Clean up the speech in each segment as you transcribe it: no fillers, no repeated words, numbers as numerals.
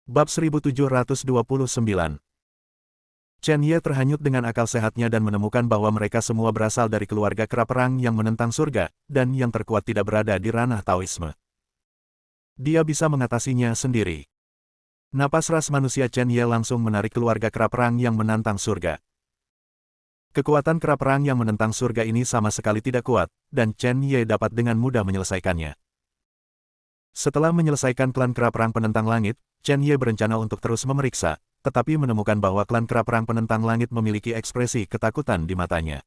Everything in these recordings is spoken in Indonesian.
Bab 1729. Chen Ye terhanyut dengan akal sehatnya dan menemukan bahwa mereka semua berasal dari keluarga kera perang yang menentang surga, dan yang terkuat tidak berada di ranah Taoisme. Dia bisa mengatasinya sendiri. Napas ras manusia Chen Ye langsung menarik keluarga kera perang yang menantang surga. Kekuatan kera perang yang menentang surga ini sama sekali tidak kuat, dan Chen Ye dapat dengan mudah menyelesaikannya. Setelah menyelesaikan klan kera perang penentang langit, Chen Ye berencana untuk terus memeriksa, tetapi menemukan bahwa klan kera perang penentang langit memiliki ekspresi ketakutan di matanya.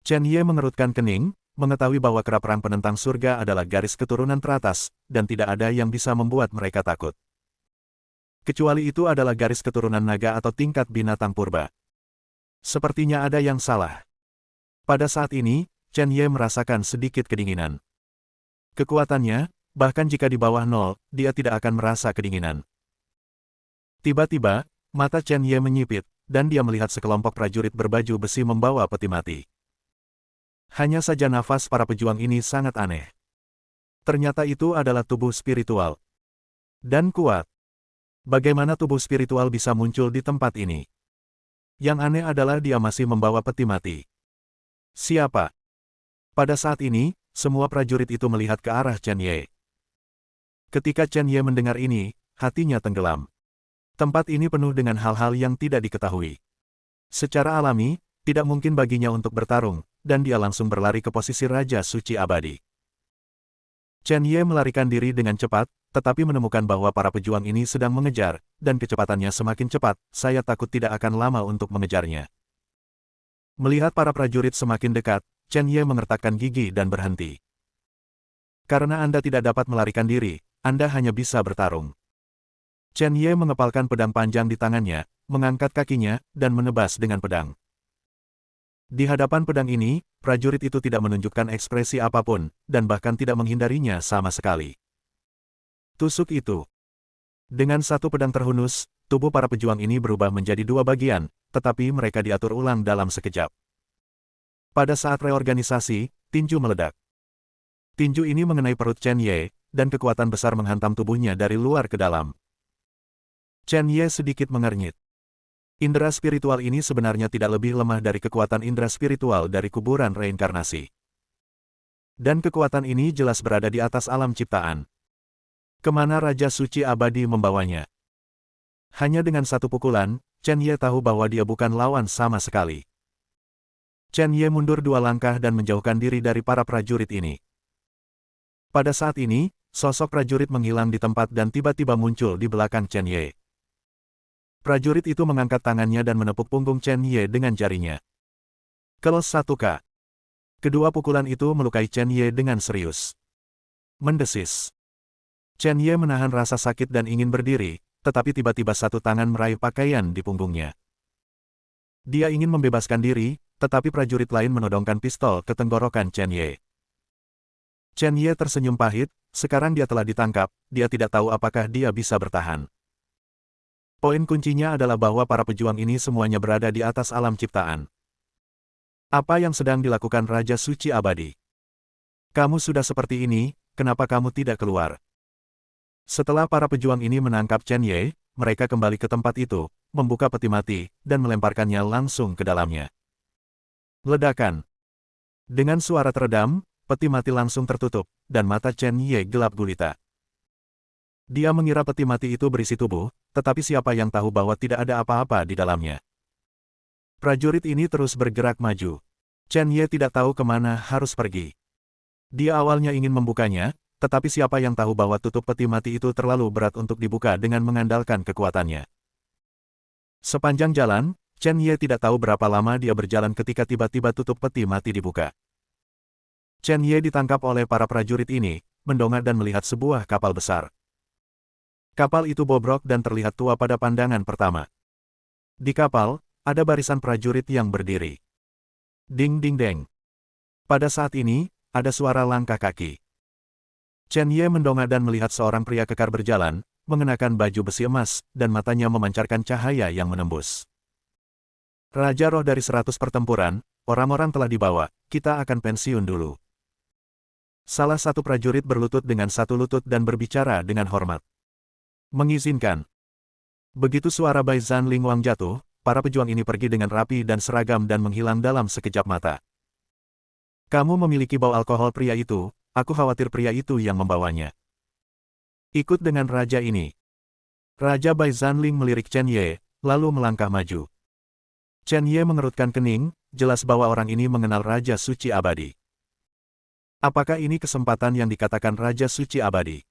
Chen Ye mengerutkan kening, mengetahui bahwa kera perang penentang surga adalah garis keturunan teratas, dan tidak ada yang bisa membuat mereka takut. Kecuali itu adalah garis keturunan naga atau tingkat binatang purba. Sepertinya ada yang salah. Pada saat ini, Chen Ye merasakan sedikit kedinginan. Kekuatannya, bahkan jika di bawah nol, dia tidak akan merasa kedinginan. Tiba-tiba, mata Chen Ye menyipit, dan dia melihat sekelompok prajurit berbaju besi membawa peti mati. Hanya saja nafas para pejuang ini sangat aneh. Ternyata itu adalah tubuh spiritual. Dan kuat. Bagaimana tubuh spiritual bisa muncul di tempat ini? Yang aneh adalah dia masih membawa peti mati. Siapa? Pada saat ini, semua prajurit itu melihat ke arah Chen Ye. Ketika Chen Ye mendengar ini, hatinya tenggelam. Tempat ini penuh dengan hal-hal yang tidak diketahui. Secara alami, tidak mungkin baginya untuk bertarung, dan dia langsung berlari ke posisi Raja Suci Abadi. Chen Ye melarikan diri dengan cepat, tetapi menemukan bahwa para pejuang ini sedang mengejar, dan kecepatannya semakin cepat, saya takut tidak akan lama untuk mengejarnya. Melihat para prajurit semakin dekat, Chen Ye mengertakkan gigi dan berhenti. Karena Anda tidak dapat melarikan diri, Anda hanya bisa bertarung. Chen Ye mengepalkan pedang panjang di tangannya, mengangkat kakinya, dan menebas dengan pedang. Di hadapan pedang ini, prajurit itu tidak menunjukkan ekspresi apapun, dan bahkan tidak menghindarinya sama sekali. Tusuk itu. Dengan satu pedang terhunus, tubuh para pejuang ini berubah menjadi dua bagian, tetapi mereka diatur ulang dalam sekejap. Pada saat reorganisasi, tinju meledak. Tinju ini mengenai perut Chen Ye, dan kekuatan besar menghantam tubuhnya dari luar ke dalam. Chen Ye sedikit mengernyit. Indera spiritual ini sebenarnya tidak lebih lemah dari kekuatan indera spiritual dari kuburan reinkarnasi. Dan kekuatan ini jelas berada di atas alam ciptaan. Kemana Raja Suci Abadi membawanya? Hanya dengan satu pukulan, Chen Ye tahu bahwa dia bukan lawan sama sekali. Chen Ye mundur dua langkah dan menjauhkan diri dari para prajurit ini. Pada saat ini, sosok prajurit menghilang di tempat dan tiba-tiba muncul di belakang Chen Ye. Prajurit itu mengangkat tangannya dan menepuk punggung Chen Ye dengan jarinya. Keles 1K. Kedua pukulan itu melukai Chen Ye dengan serius. Mendesis. Chen Ye menahan rasa sakit dan ingin berdiri, tetapi tiba-tiba satu tangan meraih pakaian di punggungnya. Dia ingin membebaskan diri, tetapi prajurit lain menodongkan pistol ke tenggorokan Chen Ye. Chen Ye tersenyum pahit, sekarang dia telah ditangkap, dia tidak tahu apakah dia bisa bertahan. Poin kuncinya adalah bahwa para pejuang ini semuanya berada di atas alam ciptaan. Apa yang sedang dilakukan Raja Suci Abadi? Kamu sudah seperti ini, kenapa kamu tidak keluar? Setelah para pejuang ini menangkap Chen Ye, mereka kembali ke tempat itu, membuka peti mati, dan melemparkannya langsung ke dalamnya. Ledakan. Dengan suara teredam, peti mati langsung tertutup, dan mata Chen Ye gelap gulita. Dia mengira peti mati itu berisi tubuh, tetapi siapa yang tahu bahwa tidak ada apa-apa di dalamnya. Prajurit ini terus bergerak maju. Chen Ye tidak tahu kemana harus pergi. Dia awalnya ingin membukanya, tetapi siapa yang tahu bahwa tutup peti mati itu terlalu berat untuk dibuka dengan mengandalkan kekuatannya. Sepanjang jalan, Chen Ye tidak tahu berapa lama dia berjalan ketika tiba-tiba tutup peti mati dibuka. Chen Ye ditangkap oleh para prajurit ini, mendongak dan melihat sebuah kapal besar. Kapal itu bobrok dan terlihat tua pada pandangan pertama. Di kapal, ada barisan prajurit yang berdiri. Ding ding deng. Pada saat ini, ada suara langkah kaki. Chen Ye mendongak dan melihat seorang pria kekar berjalan, mengenakan baju besi emas, dan matanya memancarkan cahaya yang menembus. Raja roh dari 100 pertempuran, orang-orang telah dibawa, kita akan pensiun dulu. Salah satu prajurit berlutut dengan satu lutut dan berbicara dengan hormat. Mengizinkan. Begitu suara Bai Zhan Lingwang jatuh, para pejuang ini pergi dengan rapi dan seragam dan menghilang dalam sekejap mata. Kamu memiliki bau alkohol pria itu, aku khawatir pria itu yang membawanya. Ikut dengan raja ini. Raja Bai Zhanling melirik Chen Ye, lalu melangkah maju. Chen Ye mengerutkan kening, jelas bahwa orang ini mengenal Raja Suci Abadi. Apakah ini kesempatan yang dikatakan Raja Suci Abadi?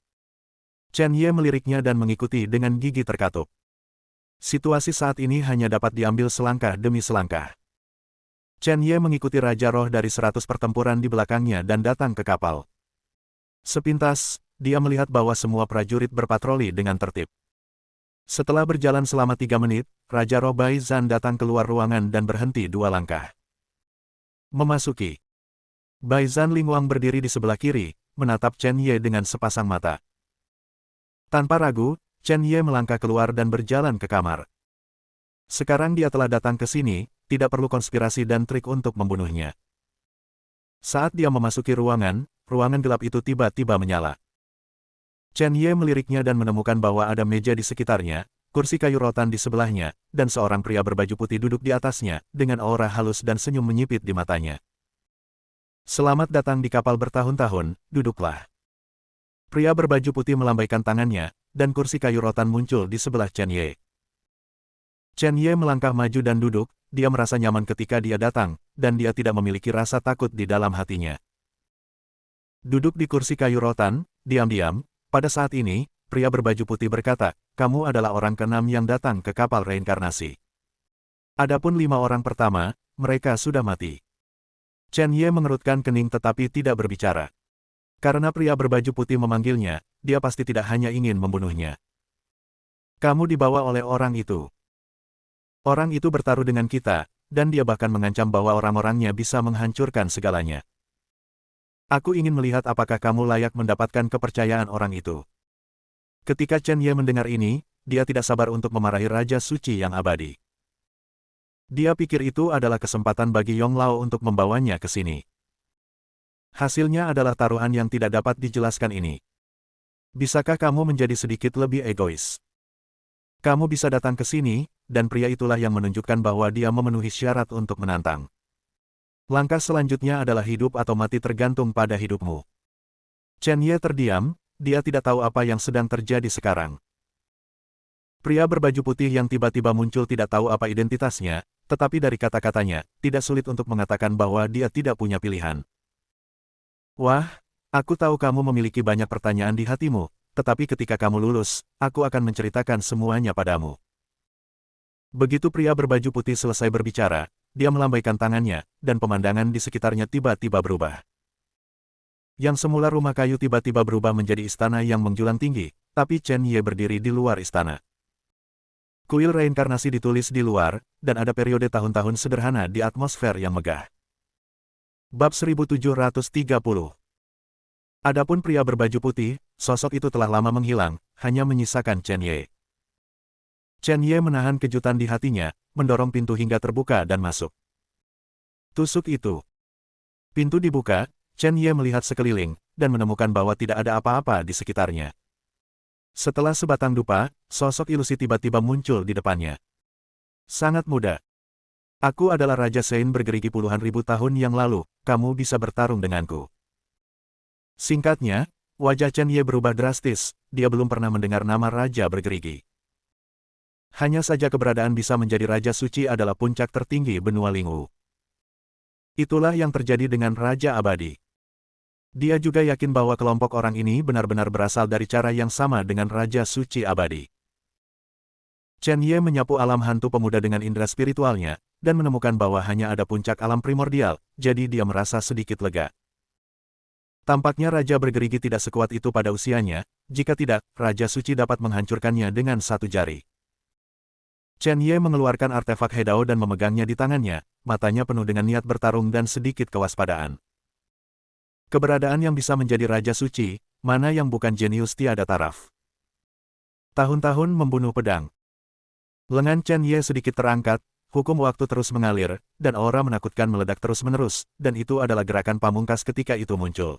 Chen Ye meliriknya dan mengikuti dengan gigi terkatup. Situasi saat ini hanya dapat diambil selangkah demi selangkah. Chen Ye mengikuti Raja Roh dari 100 pertempuran di belakangnya dan datang ke kapal. Sepintas, dia melihat bahwa semua prajurit berpatroli dengan tertib. Setelah berjalan selama 3 menit, Raja Roh Bai Zhan datang keluar ruangan dan berhenti 2 langkah. Memasuki. Bai Zhan Lingwang berdiri di sebelah kiri, menatap Chen Ye dengan sepasang mata. Tanpa ragu, Chen Ye melangkah keluar dan berjalan ke kamar. Sekarang dia telah datang ke sini, tidak perlu konspirasi dan trik untuk membunuhnya. Saat dia memasuki ruangan gelap itu tiba-tiba menyala. Chen Ye meliriknya dan menemukan bahwa ada meja di sekitarnya, kursi kayu rotan di sebelahnya, dan seorang pria berbaju putih duduk di atasnya, dengan aura halus dan senyum menyipit di matanya. Selamat datang di kapal bertahun-tahun, duduklah. Pria berbaju putih melambaikan tangannya, dan kursi kayu rotan muncul di sebelah Chen Ye. Chen Ye melangkah maju dan duduk, dia merasa nyaman ketika dia datang, dan dia tidak memiliki rasa takut di dalam hatinya. Duduk di kursi kayu rotan, diam-diam, pada saat ini, pria berbaju putih berkata, kamu adalah orang ke-6 yang datang ke kapal reinkarnasi. Adapun 5 orang pertama, mereka sudah mati. Chen Ye mengerutkan kening tetapi tidak berbicara. Karena pria berbaju putih memanggilnya, dia pasti tidak hanya ingin membunuhnya. Kamu dibawa oleh orang itu. Orang itu bertaruh dengan kita, dan dia bahkan mengancam bahwa orang-orangnya bisa menghancurkan segalanya. Aku ingin melihat apakah kamu layak mendapatkan kepercayaan orang itu. Ketika Chen Ye mendengar ini, dia tidak sabar untuk memarahi Raja Suci yang abadi. Dia pikir itu adalah kesempatan bagi Yong Lao untuk membawanya ke sini. Hasilnya adalah taruhan yang tidak dapat dijelaskan ini. Bisakah kamu menjadi sedikit lebih egois? Kamu bisa datang ke sini, dan pria itulah yang menunjukkan bahwa dia memenuhi syarat untuk menantang. Langkah selanjutnya adalah hidup atau mati tergantung pada hidupmu. Chen Ye terdiam, dia tidak tahu apa yang sedang terjadi sekarang. Pria berbaju putih yang tiba-tiba muncul tidak tahu apa identitasnya, tetapi dari kata-katanya, tidak sulit untuk mengatakan bahwa dia tidak punya pilihan. Wah, aku tahu kamu memiliki banyak pertanyaan di hatimu, tetapi ketika kamu lulus, aku akan menceritakan semuanya padamu. Begitu pria berbaju putih selesai berbicara, dia melambaikan tangannya, dan pemandangan di sekitarnya tiba-tiba berubah. Yang semula rumah kayu tiba-tiba berubah menjadi istana yang menjulang tinggi, tapi Chen Ye berdiri di luar istana. Kuil reinkarnasi ditulis di luar, dan ada periode tahun-tahun sederhana di atmosfer yang megah. Bab 1730. Adapun pria berbaju putih, sosok itu telah lama menghilang, hanya menyisakan Chen Ye. Chen Ye menahan kejutan di hatinya, mendorong pintu hingga terbuka dan masuk. Tusuk itu. Pintu dibuka, Chen Ye melihat sekeliling, dan menemukan bahwa tidak ada apa-apa di sekitarnya. Setelah sebatang dupa, sosok ilusi tiba-tiba muncul di depannya. Sangat mudah. Aku adalah Raja Sein bergerigi puluhan ribu tahun yang lalu, kamu bisa bertarung denganku. Singkatnya, wajah Chen Ye berubah drastis, dia belum pernah mendengar nama Raja bergerigi. Hanya saja keberadaan bisa menjadi Raja Suci adalah puncak tertinggi benua Lingwu. Itulah yang terjadi dengan Raja Abadi. Dia juga yakin bahwa kelompok orang ini benar-benar berasal dari cara yang sama dengan Raja Suci Abadi. Chen Ye menyapu alam hantu pemuda dengan indera spiritualnya, dan menemukan bahwa hanya ada puncak alam primordial, jadi dia merasa sedikit lega. Tampaknya Raja bergerigi tidak sekuat itu pada usianya, jika tidak, Raja Suci dapat menghancurkannya dengan satu jari. Chen Ye mengeluarkan artefak Hedao dan memegangnya di tangannya, matanya penuh dengan niat bertarung dan sedikit kewaspadaan. Keberadaan yang bisa menjadi Raja Suci, mana yang bukan jenius tiada taraf. Tahun-tahun membunuh pedang. Lengan Chen Ye sedikit terangkat, hukum waktu terus mengalir, dan aura menakutkan meledak terus-menerus, dan itu adalah gerakan pamungkas ketika itu muncul.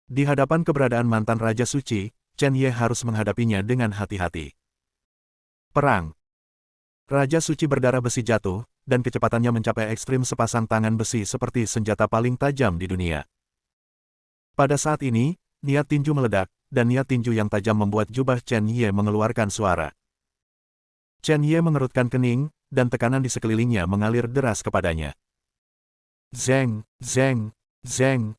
Di hadapan keberadaan mantan Raja Suci, Chen Ye harus menghadapinya dengan hati-hati. Perang. Raja Suci berdarah besi jatuh, dan kecepatannya mencapai ekstrim sepasang tangan besi seperti senjata paling tajam di dunia. Pada saat ini, niat tinju meledak, dan niat tinju yang tajam membuat jubah Chen Ye mengeluarkan suara. Chen Ye mengerutkan kening, dan tekanan di sekelilingnya mengalir deras kepadanya. Zeng, zeng, zeng.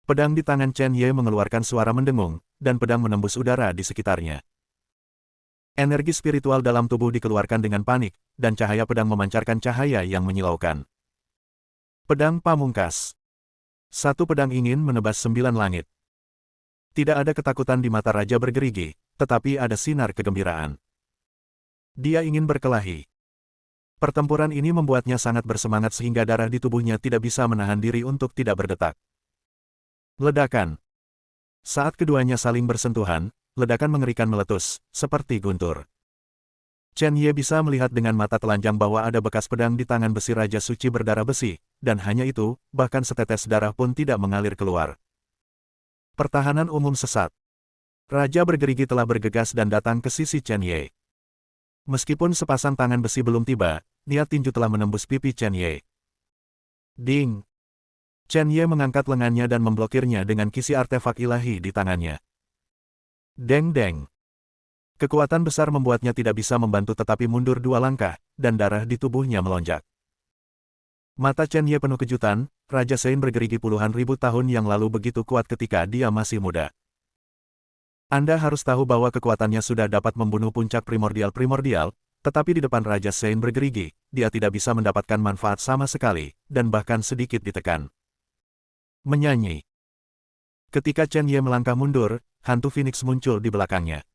Pedang di tangan Chen Ye mengeluarkan suara mendengung, dan pedang menembus udara di sekitarnya. Energi spiritual dalam tubuh dikeluarkan dengan panik, dan cahaya pedang memancarkan cahaya yang menyilaukan. Pedang pamungkas. Satu pedang ingin menebas 9 langit. Tidak ada ketakutan di mata Raja Bergerigi, tetapi ada sinar kegembiraan. Dia ingin berkelahi. Pertempuran ini membuatnya sangat bersemangat sehingga darah di tubuhnya tidak bisa menahan diri untuk tidak berdetak. Ledakan. Saat keduanya saling bersentuhan, ledakan mengerikan meletus, seperti guntur. Chen Ye bisa melihat dengan mata telanjang bahwa ada bekas pedang di tangan besi Raja Suci berdarah besi, dan hanya itu, bahkan setetes darah pun tidak mengalir keluar. Pertahanan umum sesat. Raja Bergerigi telah bergegas dan datang ke sisi Chen Ye. Meskipun sepasang tangan besi belum tiba, niat tinju telah menembus pipi Chen Ye. Ding! Chen Ye mengangkat lengannya dan memblokirnya dengan kisi artefak ilahi di tangannya. Deng-deng! Kekuatan besar membuatnya tidak bisa membantu tetapi mundur 2 langkah, dan darah di tubuhnya melonjak. Mata Chen Ye penuh kejutan, Raja Sein Bergerigi puluhan ribu tahun yang lalu begitu kuat ketika dia masih muda. Anda harus tahu bahwa kekuatannya sudah dapat membunuh puncak primordial-primordial, tetapi di depan Raja Sein Bergerigi, dia tidak bisa mendapatkan manfaat sama sekali, dan bahkan sedikit ditekan. Menyanyi. Ketika Chen Ye melangkah mundur, hantu Phoenix muncul di belakangnya.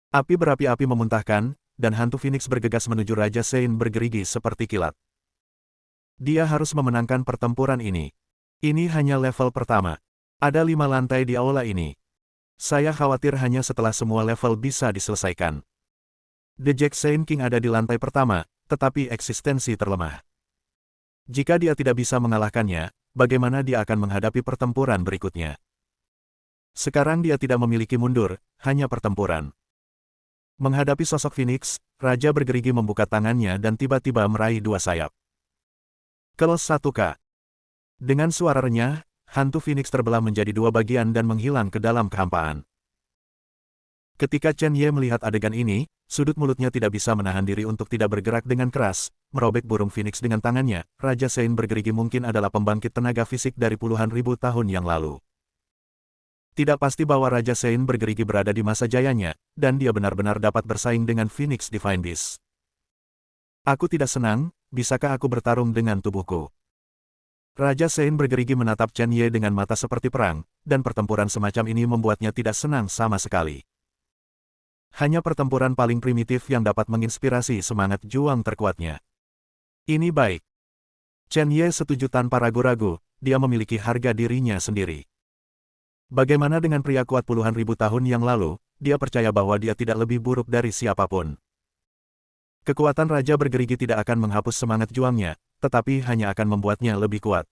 Api berapi-api memuntahkan, dan hantu Phoenix bergegas menuju Raja Sein Bergerigi seperti kilat. Dia harus memenangkan pertempuran ini. Ini hanya level pertama. Ada 5 lantai di aula ini. Saya khawatir hanya setelah semua level bisa diselesaikan. The Jack Sein King ada di lantai pertama, tetapi eksistensi terlemah. Jika dia tidak bisa mengalahkannya, bagaimana dia akan menghadapi pertempuran berikutnya? Sekarang dia tidak memiliki mundur, hanya pertempuran. Menghadapi sosok Phoenix, Raja Bergerigi membuka tangannya dan tiba-tiba meraih 2 sayap. Kelas 1K. Dengan suara renyah, hantu Phoenix terbelah menjadi 2 bagian dan menghilang ke dalam kehampaan. Ketika Chen Ye melihat adegan ini, sudut mulutnya tidak bisa menahan diri untuk tidak bergerak dengan keras, merobek burung Phoenix dengan tangannya. Raja Sein Bergerigi mungkin adalah pembangkit tenaga fisik dari puluhan ribu tahun yang lalu. Tidak pasti bahwa Raja Sein Bergerigi berada di masa jayanya, dan dia benar-benar dapat bersaing dengan Phoenix Divine Beast. Aku tidak senang, bisakah aku bertarung dengan tubuhku? Raja Sein Bergerigi menatap Chen Ye dengan mata seperti perang, dan pertempuran semacam ini membuatnya tidak senang sama sekali. Hanya pertempuran paling primitif yang dapat menginspirasi semangat juang terkuatnya. Ini baik. Chen Ye setuju tanpa ragu-ragu, dia memiliki harga dirinya sendiri. Bagaimana dengan pria kuat puluhan ribu tahun yang lalu, dia percaya bahwa dia tidak lebih buruk dari siapapun. Kekuatan Raja Bergerigi tidak akan menghapus semangat juangnya, tetapi hanya akan membuatnya lebih kuat.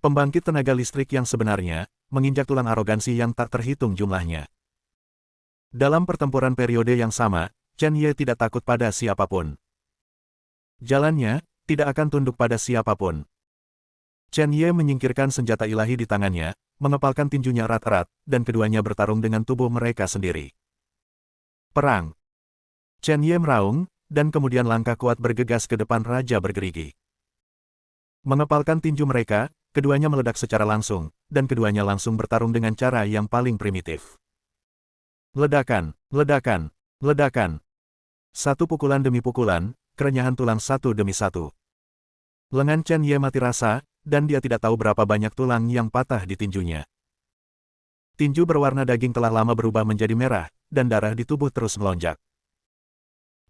Pembangkit tenaga listrik yang sebenarnya, menginjak tulang arogansi yang tak terhitung jumlahnya. Dalam pertempuran periode yang sama, Chen Ye tidak takut pada siapapun. Jalannya, tidak akan tunduk pada siapapun. Chen Ye menyingkirkan senjata ilahi di tangannya, mengepalkan tinjunya erat-erat, dan keduanya bertarung dengan tubuh mereka sendiri. Perang. Chen Ye meraung, dan kemudian langkah kuat bergegas ke depan Raja Bergerigi. Mengepalkan tinju mereka, keduanya meledak secara langsung, dan keduanya langsung bertarung dengan cara yang paling primitif. Ledakan, ledakan, ledakan. Satu pukulan demi pukulan, kerenyahan tulang satu demi satu. Lengan Chen Ye mati rasa, dan dia tidak tahu berapa banyak tulang yang patah di tinjunya. Tinju berwarna daging telah lama berubah menjadi merah, dan darah di tubuh terus melonjak.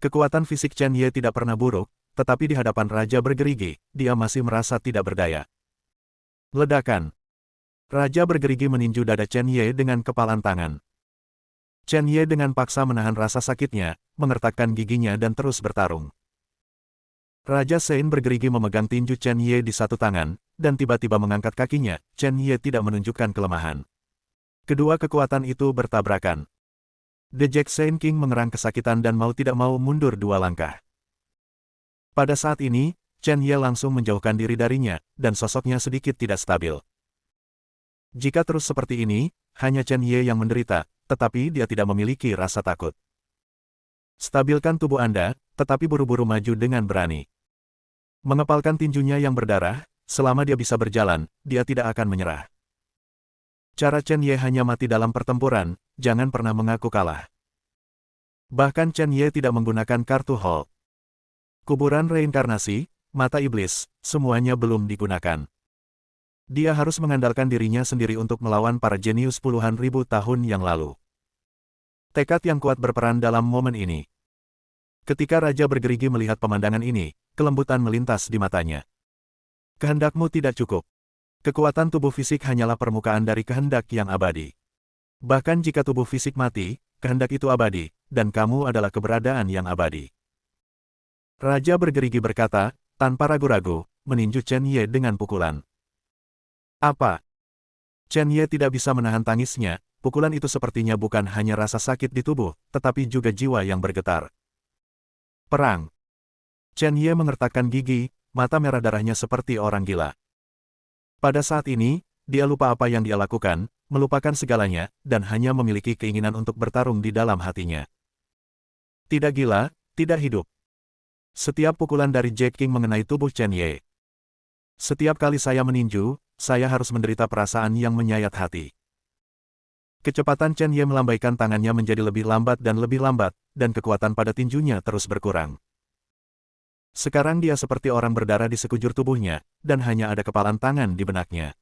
Kekuatan fisik Chen Ye tidak pernah buruk, tetapi di hadapan Raja Bergerigi, dia masih merasa tidak berdaya. Ledakan. Raja Bergerigi meninju dada Chen Ye dengan kepalan tangan. Chen Ye dengan paksa menahan rasa sakitnya, mengertakkan giginya dan terus bertarung. Raja Sein Bergerigi memegang tinju Chen Ye di satu tangan, dan tiba-tiba mengangkat kakinya. Chen Ye tidak menunjukkan kelemahan. Kedua kekuatan itu bertabrakan. The Jack Saint King mengerang kesakitan dan mau tidak mau mundur 2 langkah. Pada saat ini, Chen Ye langsung menjauhkan diri darinya, dan sosoknya sedikit tidak stabil. Jika terus seperti ini, hanya Chen Ye yang menderita, tetapi dia tidak memiliki rasa takut. Stabilkan tubuh Anda, tetapi buru-buru maju dengan berani. Mengepalkan tinjunya yang berdarah, selama dia bisa berjalan, dia tidak akan menyerah. Cara Chen Ye hanya mati dalam pertempuran, jangan pernah mengaku kalah. Bahkan Chen Ye tidak menggunakan kartu Hulk. Kuburan reinkarnasi, mata iblis, semuanya belum digunakan. Dia harus mengandalkan dirinya sendiri untuk melawan para jenius puluhan ribu tahun yang lalu. Tekad yang kuat berperan dalam momen ini. Ketika Raja bergerigi melihat pemandangan ini, kelembutan melintas di matanya. Kehendakmu tidak cukup. Kekuatan tubuh fisik hanyalah permukaan dari kehendak yang abadi. Bahkan jika tubuh fisik mati, kehendak itu abadi, dan kamu adalah keberadaan yang abadi. Raja bergerigi berkata, tanpa ragu-ragu, meninju Chen Ye dengan pukulan. Apa? Chen Ye tidak bisa menahan tangisnya, pukulan itu sepertinya bukan hanya rasa sakit di tubuh, tetapi juga jiwa yang bergetar. Perang. Chen Ye mengertakkan gigi, mata merah darahnya seperti orang gila. Pada saat ini, dia lupa apa yang dia lakukan, melupakan segalanya, dan hanya memiliki keinginan untuk bertarung di dalam hatinya. Tidak gila, tidak hidup. Setiap pukulan dari Jack King mengenai tubuh Chen Ye. Setiap kali saya meninju, saya harus menderita perasaan yang menyayat hati. Kecepatan Chen Ye melambaikan tangannya menjadi lebih lambat, dan kekuatan pada tinjunya terus berkurang. Sekarang dia seperti orang berdarah di sekujur tubuhnya, dan hanya ada kepalan tangan di benaknya.